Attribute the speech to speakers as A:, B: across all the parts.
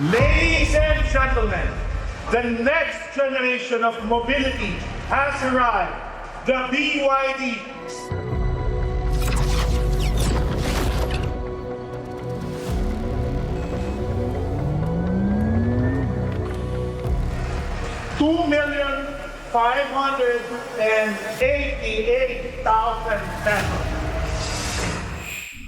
A: Ladies and gentlemen, the next generation of mobility has arrived. The BYD. $2,588,000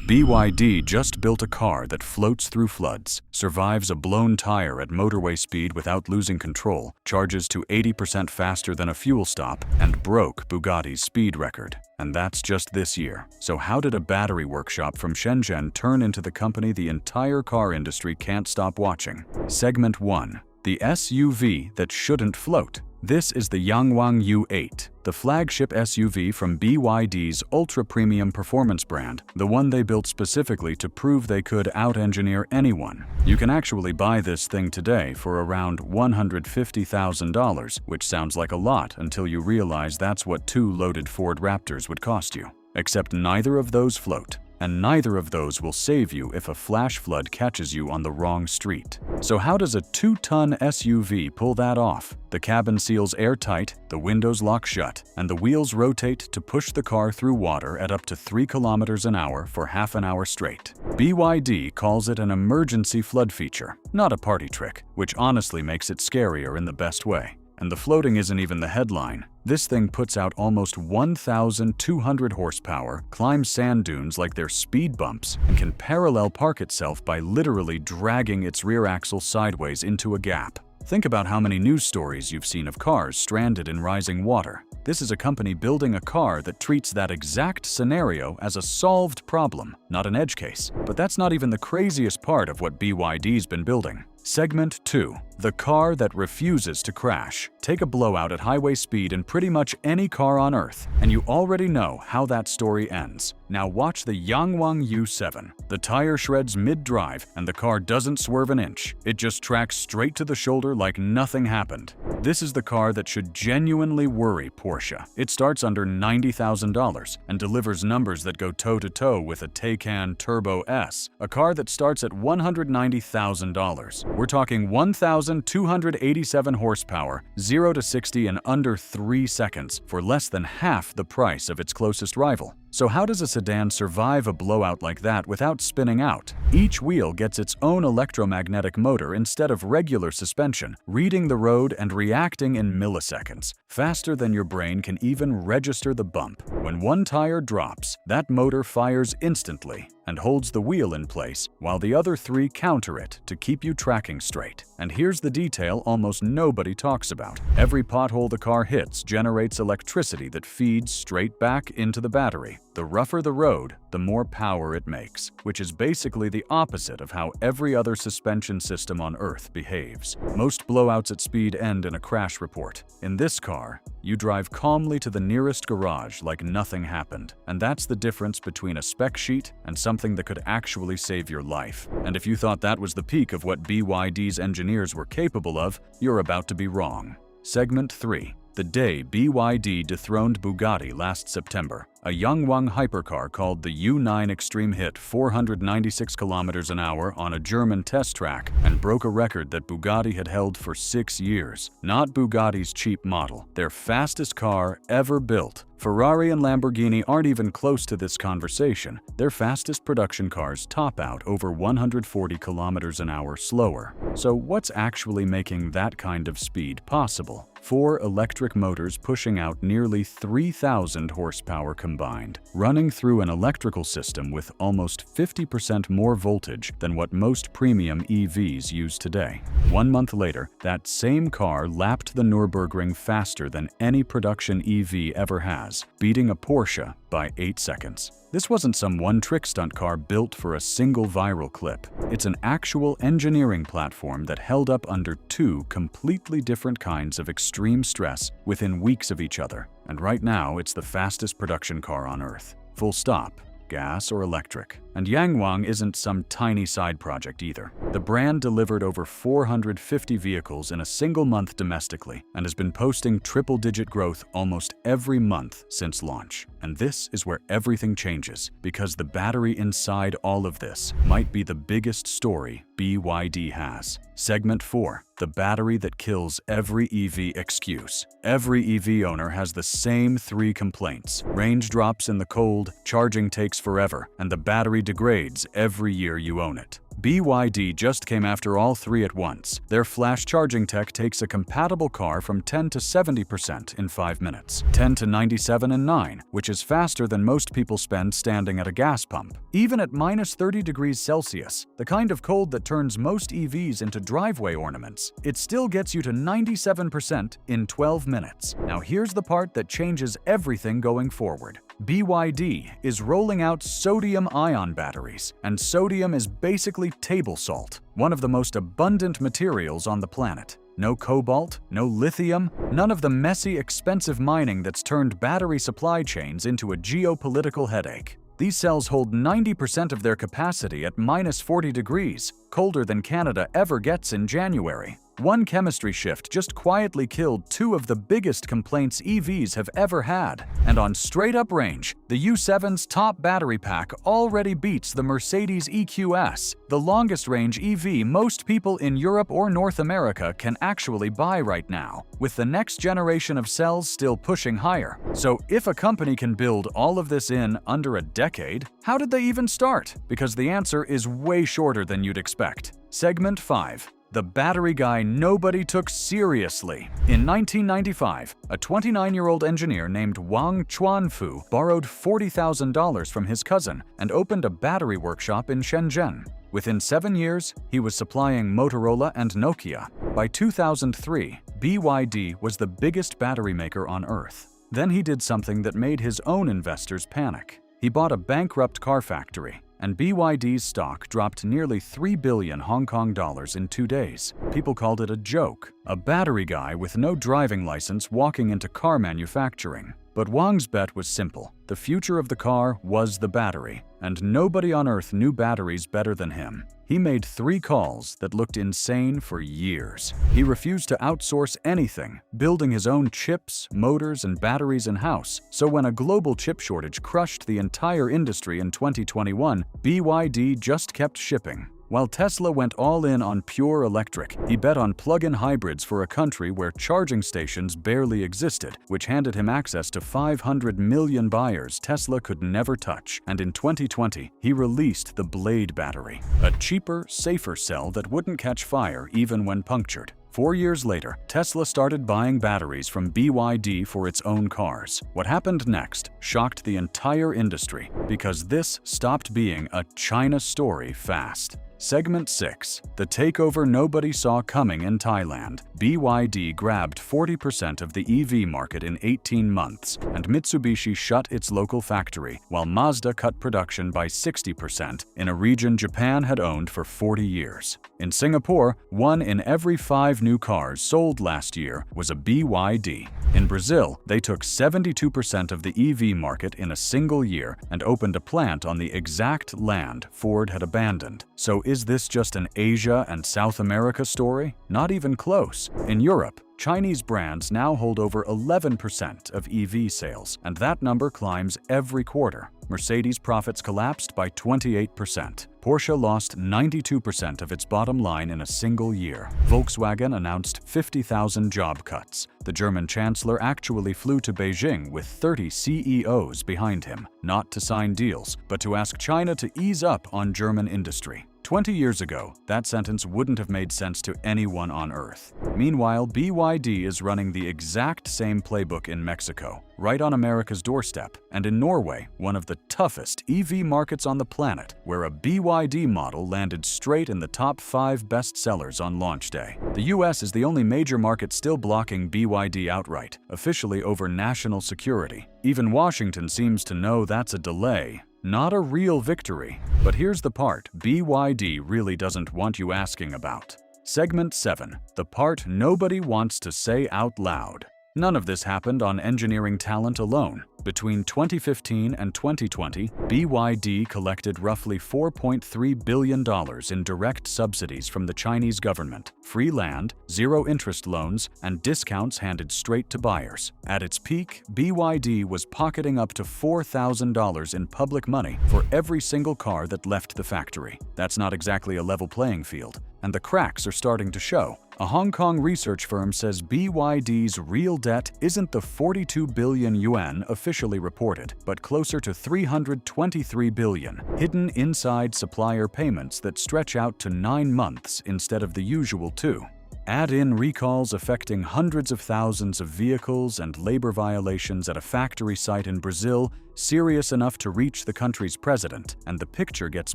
B: BYD just built a car that floats through floods, survives a blown tire at motorway speed without losing control, charges to 80% faster than a fuel stop, and broke Bugatti's speed record. And that's just this year. So how did a battery workshop from Shenzhen turn into the company the entire car industry can't stop watching? Segment 1. The SUV that shouldn't float. This is the Yangwang U8, the flagship SUV from BYD's ultra-premium performance brand, the one they built specifically to prove they could out-engineer anyone. You can actually buy this thing today for around $150,000, which sounds like a lot until you realize that's what 2 loaded Ford Raptors would cost you. Except neither of those float. And neither of those will save you if a flash flood catches you on the wrong street. So how does a 2-ton SUV pull that off? The cabin seals airtight, the windows lock shut, and the wheels rotate to push the car through water at up to 3 kilometers an hour for half an hour straight. BYD calls it an emergency flood feature, not a party trick, which honestly makes it scarier in the best way. And the floating isn't even the headline. This thing puts out almost 1,200 horsepower, climbs sand dunes like they're speed bumps, and can parallel park itself by literally dragging its rear axle sideways into a gap. Think about how many news stories you've seen of cars stranded in rising water. This is a company building a car that treats that exact scenario as a solved problem, not an edge case. But that's not even the craziest part of what BYD's been building. Segment 2. The car that refuses to crash. Take a blowout at highway speed in pretty much any car on Earth, and you already know how that story ends. Now watch the Yangwang U7. The tire shreds mid-drive, and the car doesn't swerve an inch. It just tracks straight to the shoulder like nothing happened. This is the car that should genuinely worry Porsche. It starts under $90,000 and delivers numbers that go toe-to-toe with a Taycan Turbo S, a car that starts at $190,000. We're talking 1,287 horsepower, 0 to 60 in under 3 seconds, for less than half the price of its closest rival. So how does a sedan survive a blowout like that without spinning out? Each wheel gets its own electromagnetic motor instead of regular suspension, reading the road and reacting in milliseconds, faster than your brain can even register the bump. When one tire drops, that motor fires instantly and holds the wheel in place while the other 3 counter it to keep you tracking straight. And here's the detail almost nobody talks about. Every pothole the car hits generates electricity that feeds straight back into the battery. The rougher the road, the more power it makes, which is basically the opposite of how every other suspension system on Earth behaves. Most blowouts at speed end in a crash report. In this car, you drive calmly to the nearest garage like nothing happened. And that's the difference between a spec sheet and something that could actually save your life. And if you thought that was the peak of what BYD's engineers were capable of, you're about to be wrong. Segment 3. The day BYD dethroned Bugatti last September. A Yangwang hypercar called the U9 Extreme hit 496 kilometers an hour on a German test track and broke a record that Bugatti had held for 6 years. Not Bugatti's cheap model, their fastest car ever built. Ferrari and Lamborghini aren't even close to this conversation. Their fastest production cars top out over 140 kilometers an hour slower. So what's actually making that kind of speed possible? 4 electric motors pushing out nearly 3,000 horsepower combined, running through an electrical system with almost 50% more voltage than what most premium EVs use today. 1 month later, that same car lapped the Nürburgring faster than any production EV ever has, beating a Porsche by 8 seconds. This wasn't some one-trick stunt car built for a single viral clip. It's an actual engineering platform that held up under 2 completely different kinds of extreme stress within weeks of each other. And right now, it's the fastest production car on Earth. Full stop, gas or electric. And Yangwang isn't some tiny side project either. The brand delivered over 450 vehicles in a single month domestically and has been posting triple-digit growth almost every month since launch. And this is where everything changes, because the battery inside all of this might be the biggest story BYD has. Segment 4. The battery that kills every EV excuse. Every EV owner has the same 3 complaints. Range drops in the cold, charging takes forever, and the battery degrades every year you own it. BYD just came after all 3 at once. Their flash charging tech takes a compatible car from 10 to 70% in 5 minutes, 10 to 97 in 9, which is faster than most people spend standing at a gas pump. Even at minus 30 degrees Celsius, the kind of cold that turns most EVs into driveway ornaments, it still gets you to 97% in 12 minutes. Now here's the part that changes everything going forward. BYD is rolling out sodium-ion batteries, and sodium is basically table salt, one of the most abundant materials on the planet. No cobalt, no lithium, none of the messy, expensive mining that's turned battery supply chains into a geopolitical headache. These cells hold 90% of their capacity at minus 40 degrees, colder than Canada ever gets in January. One chemistry shift just quietly killed 2 of the biggest complaints EVs have ever had. And on straight-up range, the U7's top battery pack already beats the Mercedes EQS, the longest-range EV most people in Europe or North America can actually buy right now, with the next generation of cells still pushing higher. So if a company can build all of this in under a decade, how did they even start? Because the answer is way shorter than you'd expect. Segment 5. The battery guy nobody took seriously. In 1995, a 29-year-old engineer named Wang Chuanfu borrowed $40,000 from his cousin and opened a battery workshop in Shenzhen. Within 7 years, he was supplying Motorola and Nokia. By 2003, BYD was the biggest battery maker on Earth. Then he did something that made his own investors panic. He bought a bankrupt car factory, and BYD's stock dropped nearly 3 billion Hong Kong dollars in 2 days. People called it a joke, a battery guy with no driving license walking into car manufacturing. But Wang's bet was simple. The future of the car was the battery, and nobody on Earth knew batteries better than him. He made 3 calls that looked insane for years. He refused to outsource anything, building his own chips, motors, and batteries in-house. So when a global chip shortage crushed the entire industry in 2021, BYD just kept shipping. While Tesla went all in on pure electric, he bet on plug-in hybrids for a country where charging stations barely existed, which handed him access to 500 million buyers Tesla could never touch. And in 2020, he released the Blade battery, a cheaper, safer cell that wouldn't catch fire even when punctured. 4 years later, Tesla started buying batteries from BYD for its own cars. What happened next shocked the entire industry, because this stopped being a China story fast. Segment 6. The takeover nobody saw coming in Thailand. BYD grabbed 40% of the EV market in 18 months, and Mitsubishi shut its local factory, while Mazda cut production by 60% in a region Japan had owned for 40 years. In Singapore, 1 in every 5 new cars sold last year was a BYD. In Brazil, they took 72% of the EV market in a single year and opened a plant on the exact land Ford had abandoned. So is this just an Asia and South America story? Not even close. In Europe, Chinese brands now hold over 11% of EV sales, and that number climbs every quarter. Mercedes profits collapsed by 28%. Porsche lost 92% of its bottom line in a single year. Volkswagen announced 50,000 job cuts. The German chancellor actually flew to Beijing with 30 CEOs behind him, not to sign deals, but to ask China to ease up on German industry. 20 years ago, that sentence wouldn't have made sense to anyone on Earth. Meanwhile, BYD is running the exact same playbook in Mexico, right on America's doorstep, and in Norway, one of the toughest EV markets on the planet, where a BYD model landed straight in the top 5 bestsellers on launch day. The US is the only major market still blocking BYD outright, officially over national security. Even Washington seems to know that's a delay, not a real victory. But here's the part BYD really doesn't want you asking about. Segment 7. The part nobody wants to say out loud. None of this happened on engineering talent alone. Between 2015 and 2020, BYD collected roughly $4.3 billion in direct subsidies from the Chinese government, free land, zero-interest loans, and discounts handed straight to buyers. At its peak, BYD was pocketing up to $4,000 in public money for every single car that left the factory. That's not exactly a level playing field, and the cracks are starting to show. A Hong Kong research firm says BYD's real debt isn't the 42 billion yuan officially reported, but closer to 323 billion, hidden inside supplier payments that stretch out to 9 months instead of the usual 2. Add in recalls affecting hundreds of thousands of vehicles and labor violations at a factory site in Brazil, serious enough to reach the country's president, and the picture gets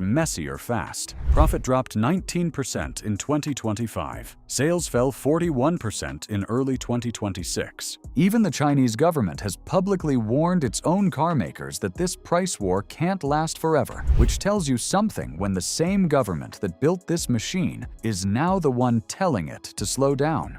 B: messier fast. Profit dropped 19% in 2025. Sales fell 41% in early 2026. Even the Chinese government has publicly warned its own car makers that this price war can't last forever, which tells you something when the same government that built this machine is now the one telling it to slow down.